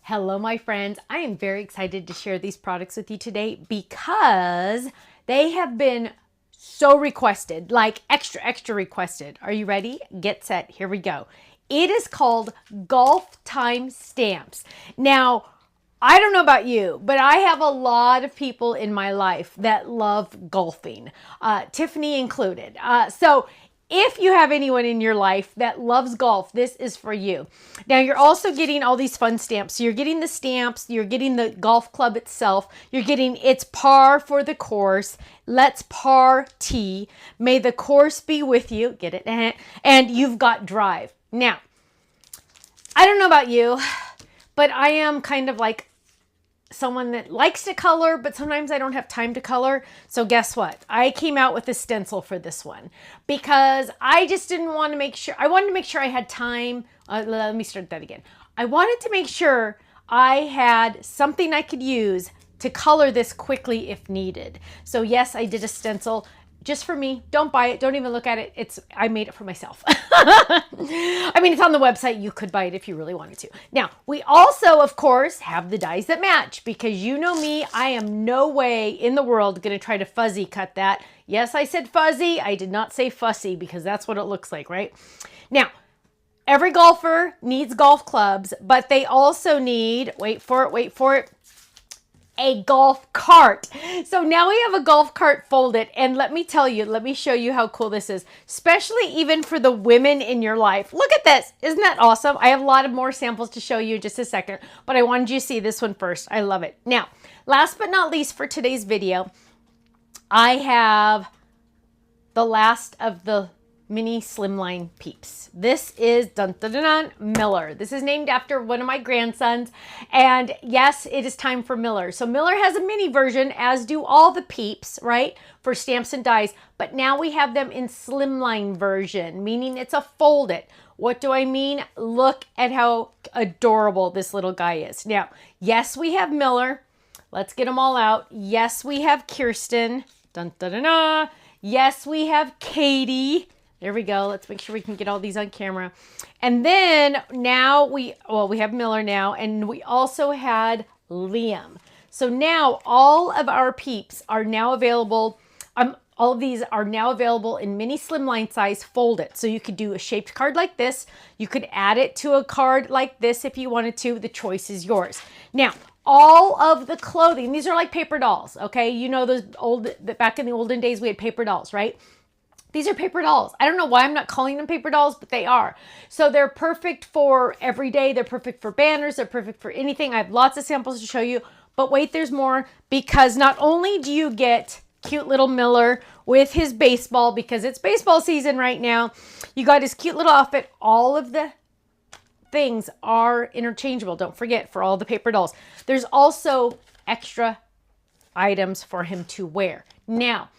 Hello, my friends. I am very excited to share these products with you today because they have been so requested, like extra requested. Are you ready? Get set. Here we go. It is called Golf Time Stamps. Now, I don't know about you, but I have a lot of people in my life that love golfing, Tiffany included. So if you have anyone in your life that loves golf, this is for you. Now, you're also getting all these fun stamps. So you're getting the stamps, you're getting the golf club itself, you're getting it's par for the course, let's party, may the course be with you, get it? And you've got drive. Now, I don't know about you, but I am kind of like someone that likes to color, but sometimes I don't have time to color. So guess what? I came out with a stencil for this one because I just didn't want to make sure, I wanted to make sure I had time. Let me start that again. I wanted to make sure I had something I could use to color this quickly if needed. So yes, I did a stencil just for me. Don't buy it. Don't even look at it. I made it for myself. I mean, it's on the website. You could buy it if you really wanted to. Now, we also, of course, have the dies that match because you know me, I am no way in the world going to try to fuzzy cut that. Yes, I said fuzzy. I did not say fussy because that's what it looks like, right? Now, every golfer needs golf clubs, but they also need, wait for it, a golf cart. So now we have a golf cart folded, and let me tell you, let me show you how cool this is, especially even for the women in your life. Look at this. Isn't that awesome? I have a lot of more samples to show you in just a second, but I wanted you to see this one first. I love it. Now, last but not least for today's video, I have the last of the mini Slimline peeps. This is Miller. This is named after one of my grandsons. And yes, it is time for Miller. So Miller has a mini version, as do all the peeps, right? For stamps and dies. But now we have them in Slimline version, meaning it's a fold it. What do I mean? Look at how adorable this little guy is. Now, yes, we have Miller. Let's get them all out. Yes, we have Kirsten. Yes, we have Katie. There we go. Let's make sure we can get all these on camera. And then now we have Miller now, and we also had Liam. So now all of our peeps are now available. All of these are now available in mini Slimline size folded. So you could do a shaped card like this. You could add it to a card like this if you wanted to. The choice is yours. Now, all of the clothing, these are like paper dolls, okay? You know those back in the olden days we had paper dolls, right? These are paper dolls. I don't know why I'm not calling them paper dolls, but they are. So they're perfect for every day. They're perfect for banners. They're perfect for anything. I have lots of samples to show you. But wait, there's more, because not only do you get cute little Miller with his baseball, because it's baseball season right now, you got his cute little outfit. All of the things are interchangeable. Don't forget, for all the paper dolls. There's also extra items for him to wear. Now,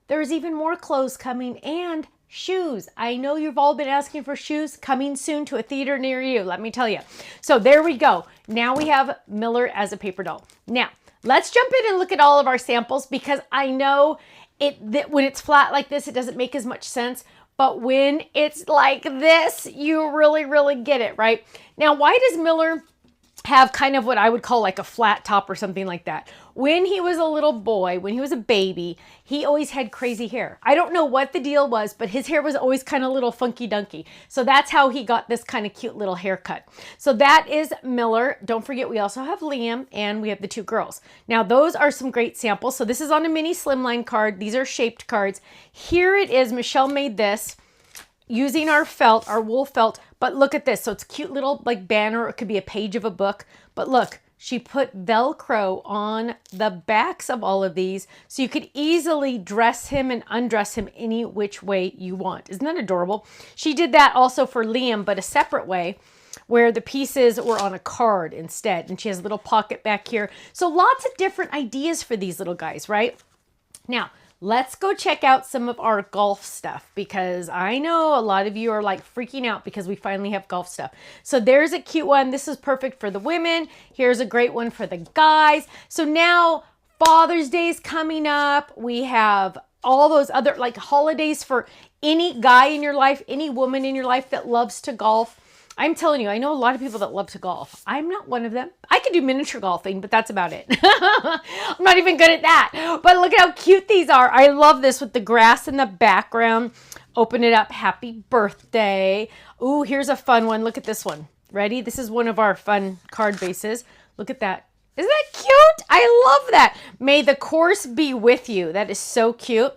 there's even more clothes coming and shoes. I know you've all been asking for shoes, coming soon to a theater near you, let me tell you. So there we go. Now we have Miller as a paper doll. Now, let's jump in and look at all of our samples, because I know that when it's flat like this, it doesn't make as much sense. But when it's like this, you really get it, right? Now, why does Miller have kind of what I would call like a flat top or something like that? When he was a little boy, when he was a baby, he always had crazy hair. I don't know what the deal was, but his hair was always kind of little funky dunky. So that's how he got this kind of cute little haircut. So that is Miller. Don't forget, we also have Liam and we have the two girls. Now, those are some great samples. So this is on a mini Slimline card. These are shaped cards. Here it is. Michelle made this using our felt, our wool felt. But look at this. So it's a cute little like banner. It could be a page of a book. But look, she put Velcro on the backs of all of these so you could easily dress him and undress him any which way you want. Isn't that adorable? She did that also for Liam, but a separate way, where the pieces were on a card instead. And she has a little pocket back here. So lots of different ideas for these little guys, right? Now, let's go check out some of our golf stuff, because I know a lot of you are like freaking out because we finally have golf stuff. So there's a cute one. This is perfect for the women. Here's a great one for the guys. So now Father's Day is coming up. We have all those other like holidays for any guy in your life, any woman in your life that loves to golf. I'm telling you, I know a lot of people that love to golf. I'm not one of them. I can do miniature golfing, but that's about it. I'm not even good at that. But look at how cute these are. I love this with the grass in the background. Open it up. Happy birthday. Ooh, here's a fun one. Look at this one. Ready? This is one of our fun card bases. Look at that. Isn't that cute? I love that. May the course be with you. That is so cute.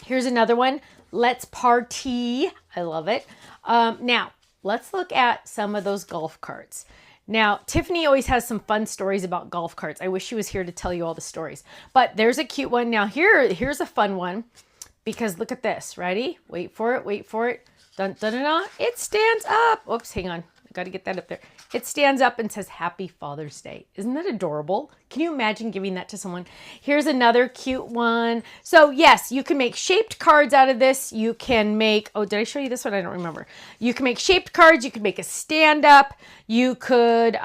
Here's another one. Let's party. I love it. Now, let's look at some of those golf carts. Now, Tiffany always has some fun stories about golf carts. I wish she was here to tell you all the stories. But there's a cute one. Now, here's a fun one because look at this. Ready? Wait for it. Wait for it. Dun, dun, dun, dun. It stands up. Oops, hang on. I got to get that up there. It stands up and says Happy Father's Day. Isn't that adorable? Can you imagine giving that to someone? Here's another cute one. So yes, you can make shaped cards out of this. You can make, oh, did I show you this one? I don't remember. You can make shaped cards. You can make a stand up. You could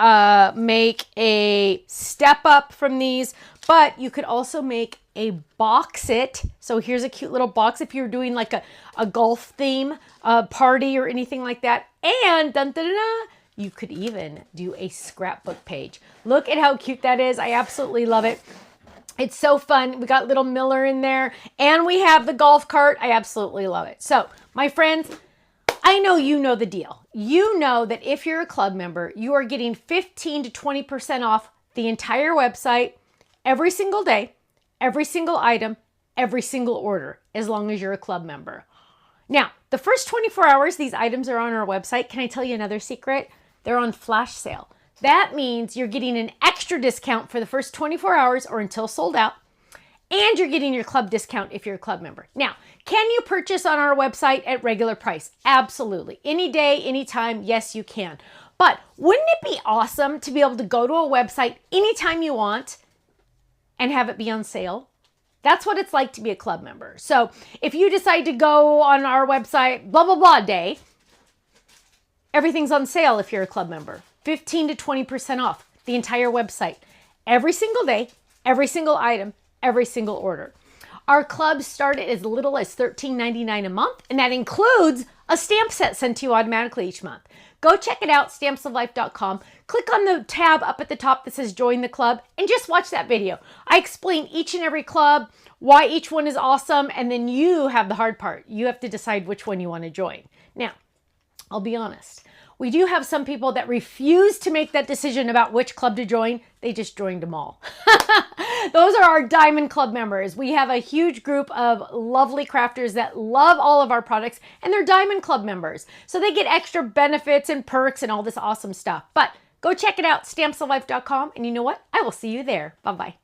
make a step up from these, but you could also make a box it. So here's a cute little box if you're doing like a golf theme party or anything like that. And dun, dun, dun, dun, you could even do a scrapbook page. Look at how cute that is. I absolutely love it. It's so fun. We got little Miller in there and we have the golf cart. I absolutely love it. So my friends, I know you know the deal. You know that if you're a club member, you are getting 15 to 20% off the entire website every single day, every single item, every single order, as long as you're a club member. Now, the first 24 hours, these items are on our website. Can I tell you another secret? They're on flash sale. That means you're getting an extra discount for the first 24 hours or until sold out, and you're getting your club discount if you're a club member. Now, can you purchase on our website at regular price? Absolutely. Any day, anytime, yes, you can. But wouldn't it be awesome to be able to go to a website anytime you want and have it be on sale? That's what it's like to be a club member. So if you decide to go on our website, blah, blah, blah day, everything's on sale if you're a club member. 15 to 20% off the entire website. Every single day, every single item, every single order. Our clubs start at as little as $13.99 a month, and that includes a stamp set sent to you automatically each month. Go check it out, stampsoflife.com. Click on the tab up at the top that says Join the Club and just watch that video. I explain each and every club, why each one is awesome, and then you have the hard part. You have to decide which one you want to join. Now, I'll be honest. We do have some people that refuse to make that decision about which club to join. They just joined them all. Those are our Diamond Club members. We have a huge group of lovely crafters that love all of our products, and they're Diamond Club members. So they get extra benefits and perks and all this awesome stuff. But go check it out, stampsoflife.com. And you know what? I will see you there. Bye-bye.